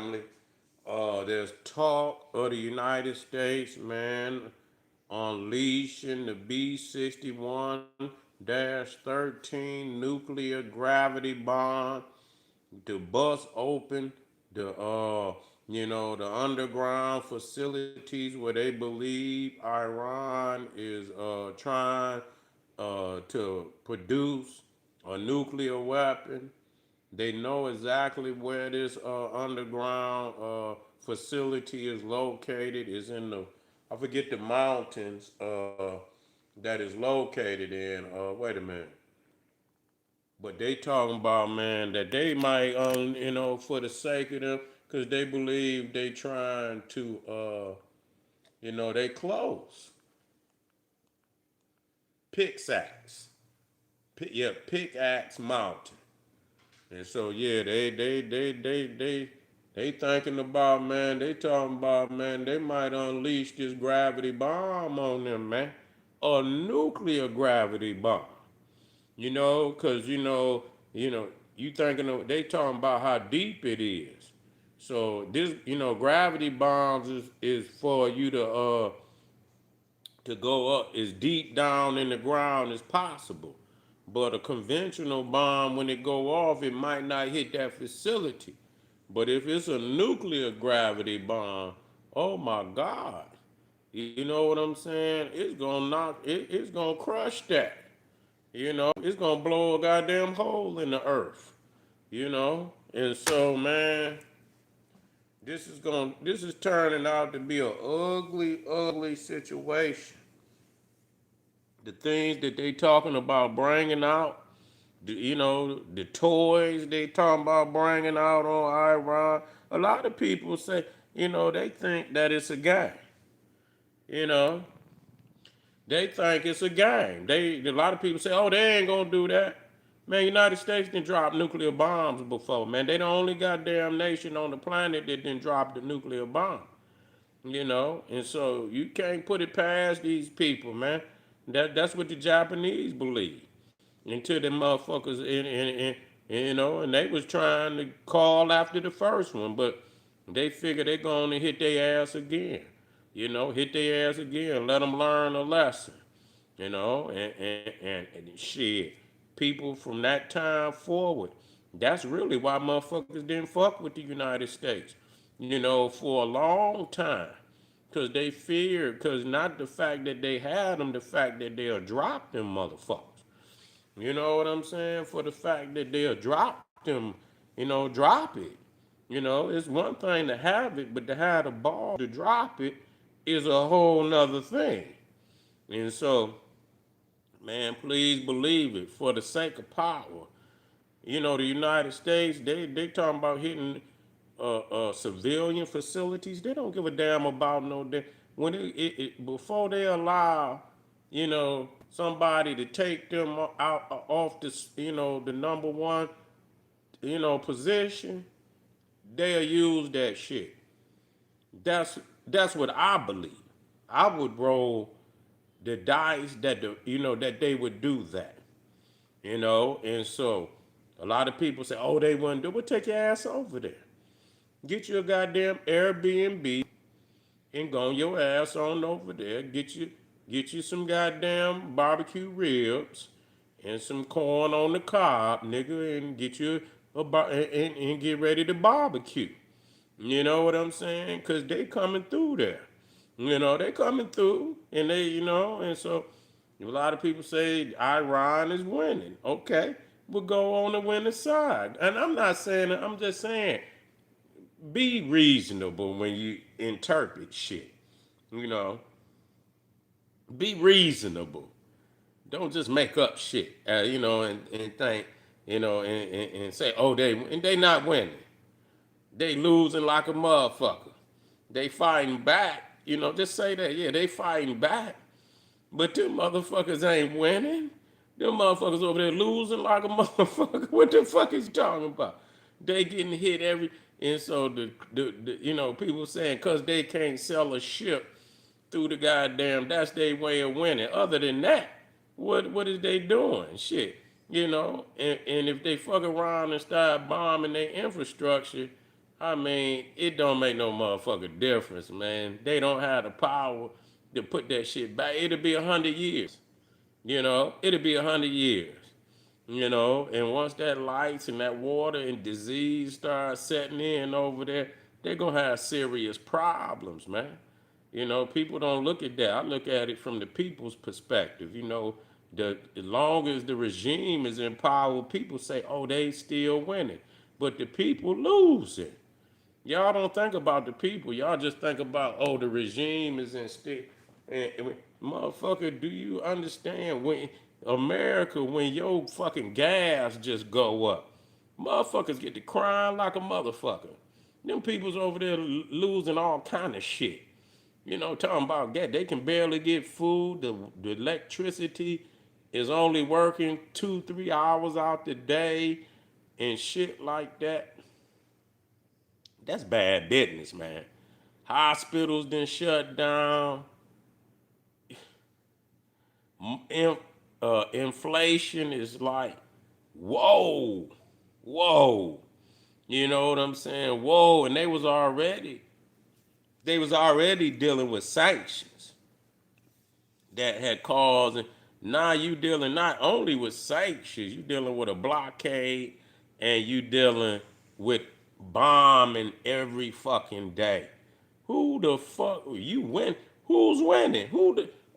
family. There's talk of the United States, man, unleashing the B-61-13 nuclear gravity bomb to bust open the the underground facilities where they believe Iran is trying to produce a nuclear weapon. They know exactly where this underground facility is located. Is in the, I forget the mountains that is located in. Wait a minute. But they talking about, man, that they might, for the sake of them, because they believe they trying to, they close. Pickaxe. Pickaxe Mountain. And so yeah, they thinking about, man, they talking about, man, they might unleash this gravity bomb on them, man. A nuclear gravity bomb. Cause you thinking they talking about how deep it is. So this, gravity bombs is for you to go up as deep down in the ground as possible. But a conventional bomb, when it go off, it might not hit that facility. But if it's a nuclear gravity bomb, oh my God, you know what I'm saying? It's gonna it's gonna crush that. It's gonna blow a goddamn hole in the earth. And so, man, this is turning out to be a ugly, ugly situation. The things that they talking about bringing out, the toys they talking about bringing out on Iran. A lot of people say, they think that it's a game. You know, they think it's a game. A lot of people say, oh, they ain't gonna do that. Man, United States didn't drop nuclear bombs before, man. They the only goddamn nation on the planet that didn't drop the nuclear bomb. And so you can't put it past these people, man. That's what the Japanese believe. Until them motherfuckers and they was trying to call after the first one, but they figure they gonna hit their ass again. Hit their ass again, let them learn a lesson. And shit, people from that time forward, that's really why motherfuckers didn't fuck with the United States, for a long time. Because they feared, because not the fact that they had them, the fact that they'll drop them motherfuckers. You know what I'm saying? For the fact that they'll drop them, drop it. It's one thing to have it, but to have the ball to drop it is a whole nother thing. And so, man, please believe it. For the sake of power, the United States, they talking about hitting civilian facilities. They don't give a damn about no when before they allow, somebody to take them out off this, the number one, position. They'll use that shit. That's what I believe. I would roll the dice that that they would do that. And so a lot of people say, oh, they wouldn't do it. Well, take your ass over there. Get you a goddamn Airbnb and go your ass on over there. Get you some goddamn barbecue ribs and some corn on the cob, nigga, and get you and get ready to barbecue. You know what I'm saying? Cause they coming through there. They coming through, and and so a lot of people say Iran is winning. Okay, we'll go on the winning side. And I'm not saying it, I'm just saying be reasonable when you interpret shit. You know, be reasonable. Don't just make up shit. And think, and say, oh, they not winning. They losing like a motherfucker. They fighting back. Just say that. Yeah, they fighting back. But them motherfuckers ain't winning. Them motherfuckers over there losing like a motherfucker. What the fuck is you talking about? They getting hit and so the people saying cause they can't sell a ship through the goddamn, that's their way of winning. Other than that, what is they doing? Shit. And if they fuck around and start bombing their infrastructure, I mean, it don't make no motherfucking difference, man. They don't have the power to put that shit back. It'll be 100 years. It'll be 100 years. And once that lights and that water and disease start setting in over there, they're gonna have serious problems, man. People don't look at that. I look at it from the people's perspective. The as long as the regime is in power, people say, "Oh, they still winning," but the people losing. Y'all don't think about the people. Y'all just think about, oh, the regime is in still. And motherfucker, do you understand when America, when your fucking gas just go up, motherfuckers get to crying like a motherfucker. Them people's over there losing all kind of shit. Talking about that. They can barely get food. The electricity is only working 2, 3 hours out the day and shit like that. That's bad business, man. Hospitals then shut down. Inflation is like, whoa, whoa. You know what I'm saying? Whoa, and they was already dealing with sanctions that had caused. And now you dealing not only with sanctions, you dealing with a blockade, and you dealing with bombing every fucking day. Who the fuck you win? Who's winning?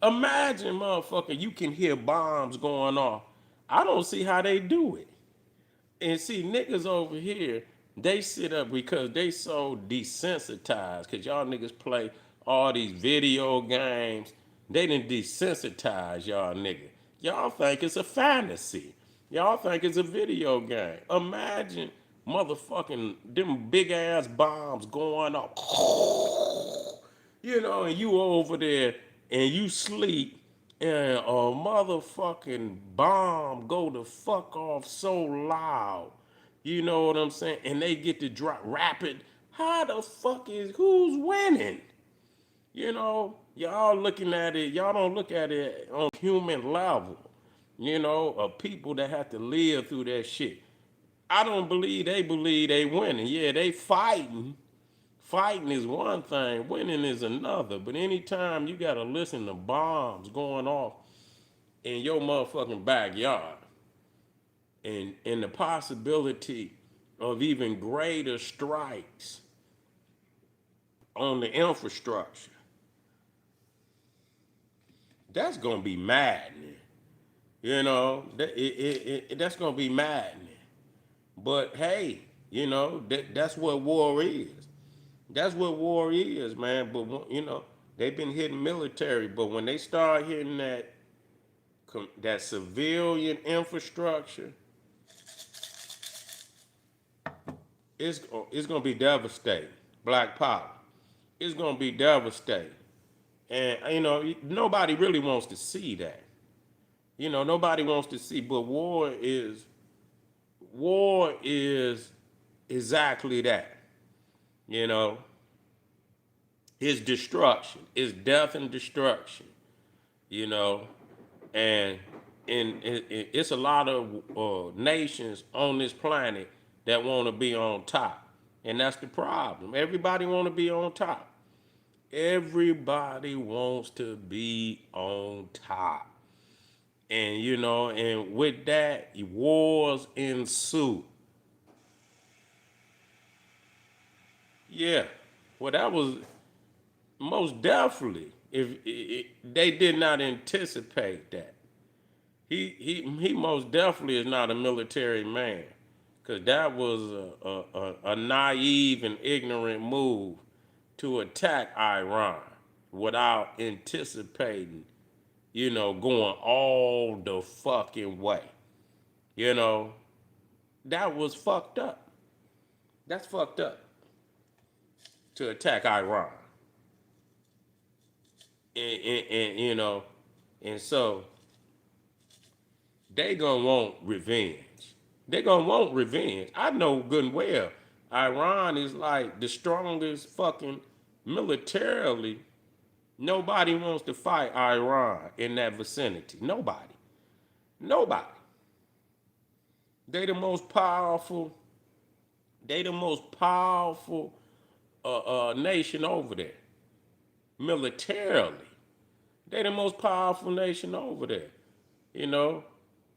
Imagine, motherfucker, you can hear bombs going off. I don't see how they do it. And see, niggas over here, they sit up because they so desensitized. Cause y'all niggas play all these video games. They done desensitize y'all niggas. Y'all think it's a fantasy. Y'all think it's a video game. Imagine motherfucking them big ass bombs going off. And you over there and you sleep and a motherfucking bomb go to fuck off so loud. You know what I'm saying? And they get to drop rapid. How the fuck who's winning? Y'all looking at it, y'all don't look at it on human level. Of people that have to live through that shit. I don't believe they winning. Yeah, they fighting. Fighting is one thing, winning is another. But anytime you gotta listen to bombs going off in your motherfucking backyard, and the possibility of even greater strikes on the infrastructure, that's gonna be maddening. That's gonna be maddening. But hey, that's what war is. That's what war is, man. But they've been hitting military, but when they start hitting that civilian infrastructure, it's gonna be devastating. Black power, it's gonna be devastating, and nobody really wants to see that. Nobody wants to see, but war is exactly that. You know, it's destruction. It's death and destruction. You know, and it's a lot of nations on this planet that want to be on top, and that's the problem. Everybody want to be on top. Everybody wants to be on top, and and with that, wars ensue. Yeah, well, that was most definitely. If they did not anticipate that, he most definitely is not a military man, because that was a naive and ignorant move to attack Iran without anticipating, going all the fucking way. You know, that was fucked up. That's fucked up to attack Iran. And so they gonna want revenge. They gonna want revenge. I know good and well. Iran is like the strongest fucking militarily. Nobody wants to fight Iran in that vicinity. Nobody. Nobody. They the most powerful. They the most powerful nation over there militarily. They the most powerful nation over there. You know,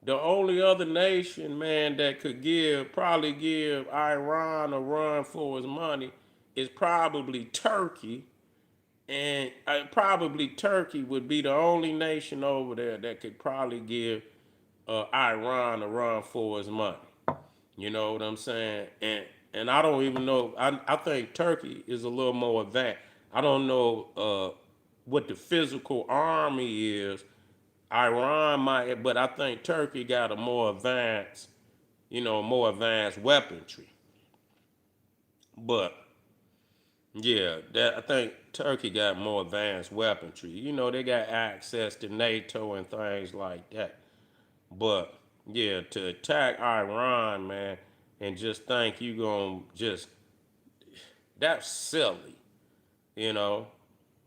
the only other nation, man, that could probably give Iran a run for his money is probably Turkey. And probably Turkey would be the only nation over there that could probably give Iran a run for his money. You know what I'm saying? And I don't even know. I think Turkey is a little more advanced. I don't know what the physical army is. Iran might, but I think Turkey got a more advanced, more advanced weaponry. But yeah, I think Turkey got more advanced weaponry. They got access to NATO and things like that. But yeah, to attack Iran, man, and just think you gonna just that's silly, you know.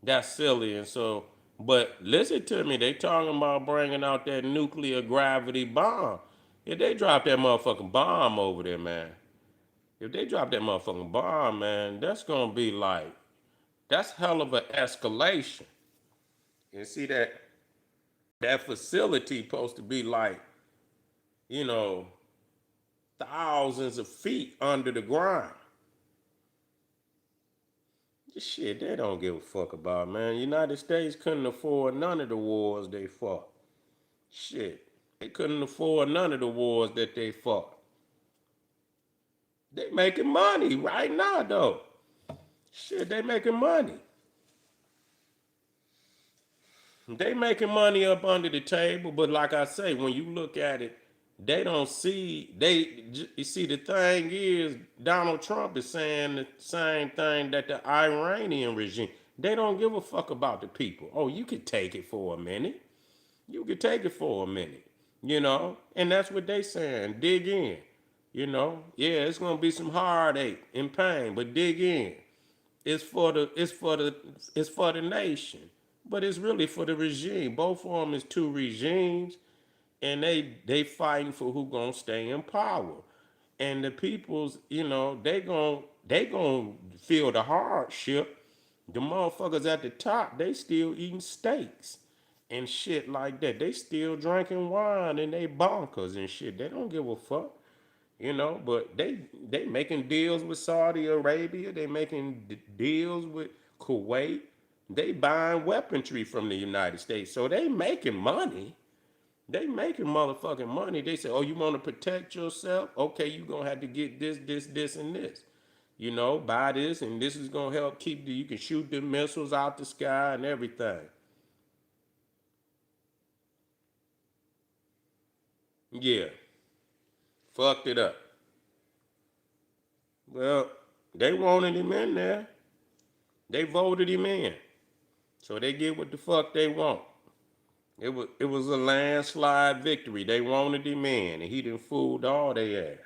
That's silly. And so, but listen to me, they talking about bringing out that nuclear gravity bomb. If they drop that motherfucking bomb over there, man, if they drop that motherfucking bomb, man, that's gonna be like that's hell of an escalation. You see that facility supposed to be like, you know, thousands of feet under the ground. Shit, they don't give a fuck about, man. United States couldn't afford none of the wars they fought. Shit, they couldn't afford none of the wars that they fought. They making money right now, though. Shit, they making money. They making money up under the table, but like I say, when you look at it, they don't see you see the thing is Donald Trump is saying the same thing that the Iranian regime. They don't give a fuck about the people. Oh, you could take it for a minute. You could take it for a minute, and that's what they saying. Dig in, Yeah, it's gonna be some heartache and pain, but dig in. It's for the nation, but it's really for the regime. Both of them is two regimes, and they fighting for who gonna stay in power. And the people's, they gonna feel the hardship. The motherfuckers at the top, they still eating steaks and shit like that. They still drinking wine and they bonkers and shit. They don't give a fuck. But they making deals with Saudi Arabia. They making deals with Kuwait. They buying weaponry from the United States. So they making money. They making motherfucking money. They say, oh, you want to protect yourself? Okay, you going to have to get this, and this. Buy this, and this is going to help you can shoot the missiles out the sky and everything. Yeah, fucked it up. Well, they wanted him in there. They voted him in. So they get what the fuck they want. It was a landslide victory. They wanted him in, and he done fooled all their ass.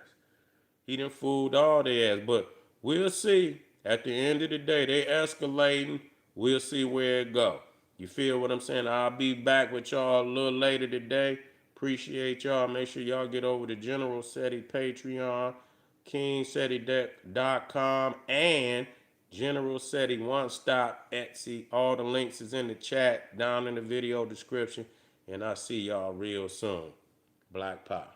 He done fooled all their ass. But we'll see. At the end of the day, they escalating. We'll see where it go. You feel what I'm saying? I'll be back with y'all a little later today. Appreciate y'all. Make sure y'all get over to General Seti Patreon, kingseti.com, and General Seti One Stop Etsy. All the links is in the chat down in the video description. And I'll see y'all real soon. Black Power.